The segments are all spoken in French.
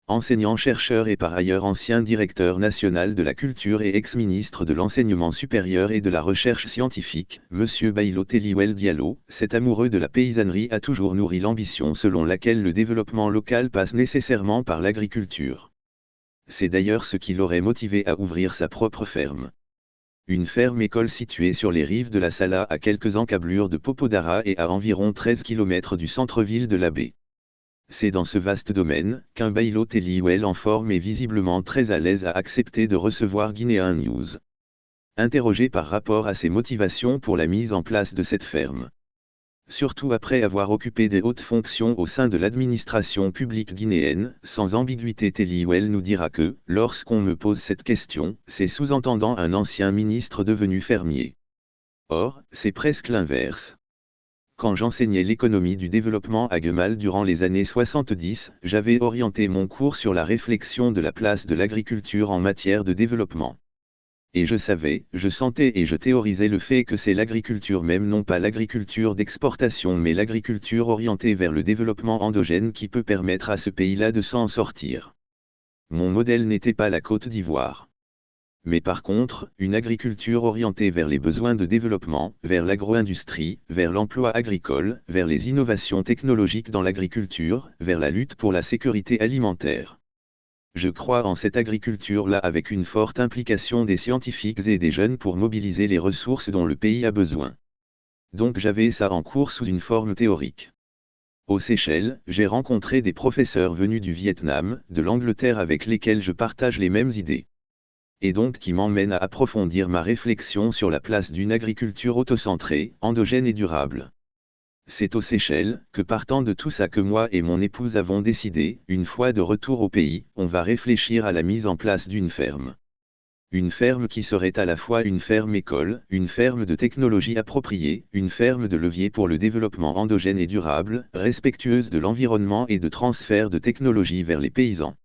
enseignant-chercheur et par ailleurs ancien directeur national de la culture et ex-ministre de l'enseignement supérieur et de la recherche scientifique, M. Baïlo Teliwel Diallo, cet amoureux de la paysannerie a toujours nourri l'ambition selon laquelle le développement local passe nécessairement par l'agriculture. C'est d'ailleurs ce qui l'aurait motivé à ouvrir sa propre ferme. Une ferme-école située sur les rives de la Sala à quelques encablures de Popodara et à environ 13 km du centre-ville de la baie. C'est dans ce vaste domaine qu'un Baïlo Teliwel en forme est visiblement très à l'aise a accepté de recevoir Guinéen News. Interrogé par rapport à ses motivations pour la mise en place de cette ferme. Surtout après avoir occupé des hautes fonctions au sein de l'administration publique guinéenne, sans ambiguïté Teliwel nous dira que, lorsqu'on me pose cette question, c'est sous-entendant un ancien ministre devenu fermier. Or, c'est presque l'inverse. Quand j'enseignais l'économie du développement à Guemal durant les années 70, j'avais orienté mon cours sur la réflexion de la place de l'agriculture en matière de développement. Et je savais, je sentais et je théorisais le fait que c'est l'agriculture même, non pas l'agriculture d'exportation mais l'agriculture orientée vers le développement endogène qui peut permettre à ce pays-là de s'en sortir. Mon modèle n'était pas la Côte d'Ivoire. Mais par contre, une agriculture orientée vers les besoins de développement, vers l'agro-industrie, vers l'emploi agricole, vers les innovations technologiques dans l'agriculture, vers la lutte pour la sécurité alimentaire. Je crois en cette agriculture-là avec une forte implication des scientifiques et des jeunes pour mobiliser les ressources dont le pays a besoin. Donc j'avais ça en cours sous une forme théorique. Aux Seychelles, j'ai rencontré des professeurs venus du Vietnam, de l'Angleterre avec lesquels je partage les mêmes idées. Et donc qui m'emmène à approfondir ma réflexion sur la place d'une agriculture autocentrée, endogène et durable. C'est aux Seychelles, que partant de tout ça que moi et mon épouse avons décidé, une fois de retour au pays, on va réfléchir à la mise en place d'une ferme. Une ferme qui serait à la fois une ferme-école, une ferme de technologie appropriée, une ferme de levier pour le développement endogène et durable, respectueuse de l'environnement et de transfert de technologie vers les paysans.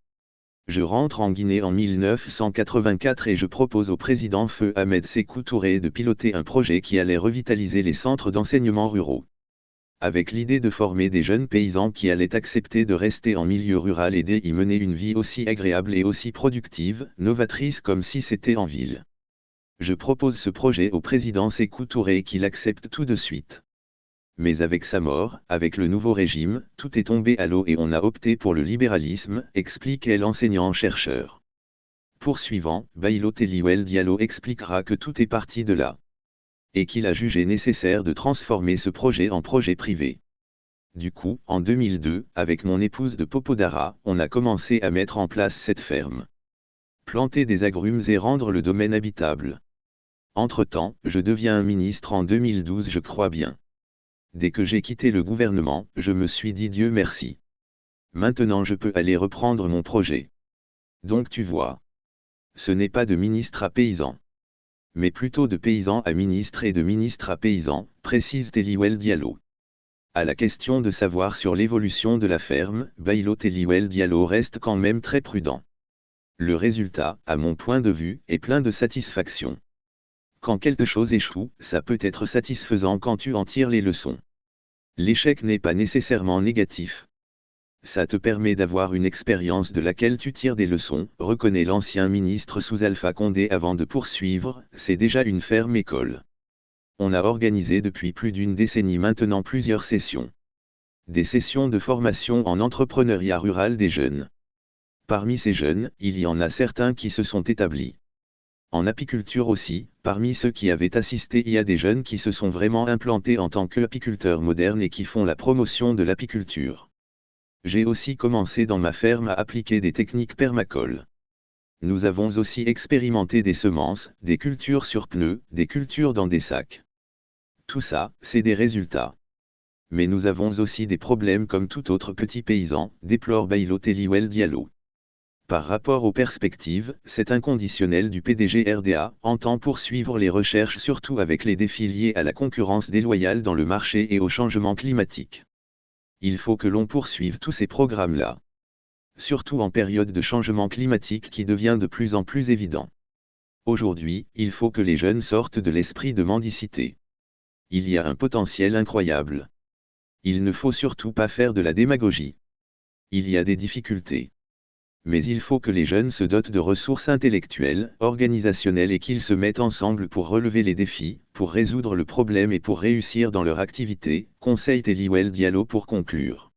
Je rentre en Guinée en 1984 et je propose au président Feu Ahmed Sékou Touré de piloter un projet qui allait revitaliser les centres d'enseignement ruraux. Avec l'idée de former des jeunes paysans qui allaient accepter de rester en milieu rural et d'y mener une vie aussi agréable et aussi productive, novatrice comme si c'était en ville. Je propose ce projet au président Sékou Touré qui l'accepte tout de suite. Mais avec sa mort, avec le nouveau régime, tout est tombé à l'eau et on a opté pour le libéralisme, expliquait l'enseignant-chercheur. Poursuivant, Baïlo Teliwel Diallo expliquera que tout est parti de là. Et qu'il a jugé nécessaire de transformer ce projet en projet privé. Du coup, en 2002, avec mon épouse de Popodara, on a commencé à mettre en place cette ferme. Planter des agrumes et rendre le domaine habitable. Entre-temps, je deviens un ministre en 2012 je crois bien. Dès que j'ai quitté le gouvernement, je me suis dit Dieu merci. Maintenant je peux aller reprendre mon projet. Donc tu vois. Ce n'est pas de ministre à paysan. Mais plutôt de paysan à ministre et de ministre à paysan, précise Teliwel Diallo. À la question de savoir sur l'évolution de la ferme, Baïlo Teliwel Diallo reste quand même très prudent. Le résultat, à mon point de vue, est plein de satisfaction. Quand quelque chose échoue, ça peut être satisfaisant quand tu en tires les leçons. L'échec n'est pas nécessairement négatif. Ça te permet d'avoir une expérience de laquelle tu tires des leçons, reconnaît l'ancien ministre sous Alpha Condé avant de poursuivre, c'est déjà une ferme école. On a organisé depuis plus d'une décennie maintenant plusieurs sessions. Des sessions de formation en entrepreneuriat rural des jeunes. Parmi ces jeunes, il y en a certains qui se sont établis. En apiculture aussi, parmi ceux qui avaient assisté il y a des jeunes qui se sont vraiment implantés en tant qu'apiculteurs modernes et qui font la promotion de l'apiculture. J'ai aussi commencé dans ma ferme à appliquer des techniques permacoles. Nous avons aussi expérimenté des semences, des cultures sur pneus, des cultures dans des sacs. Tout ça, c'est des résultats. Mais nous avons aussi des problèmes comme tout autre petit paysan, déplore Baïlo Teliwel Diallo. Par rapport aux perspectives, cet inconditionnel du PDG RDA entend poursuivre les recherches surtout avec les défis liés à la concurrence déloyale dans le marché et au changement climatique. Il faut que l'on poursuive tous ces programmes-là. Surtout en période de changement climatique qui devient de plus en plus évident. Aujourd'hui, il faut que les jeunes sortent de l'esprit de mendicité. Il y a un potentiel incroyable. Il ne faut surtout pas faire de la démagogie. Il y a des difficultés. Mais il faut que les jeunes se dotent de ressources intellectuelles, organisationnelles et qu'ils se mettent ensemble pour relever les défis, pour résoudre le problème et pour réussir dans leur activité, conseille Teliwel Diallo pour conclure.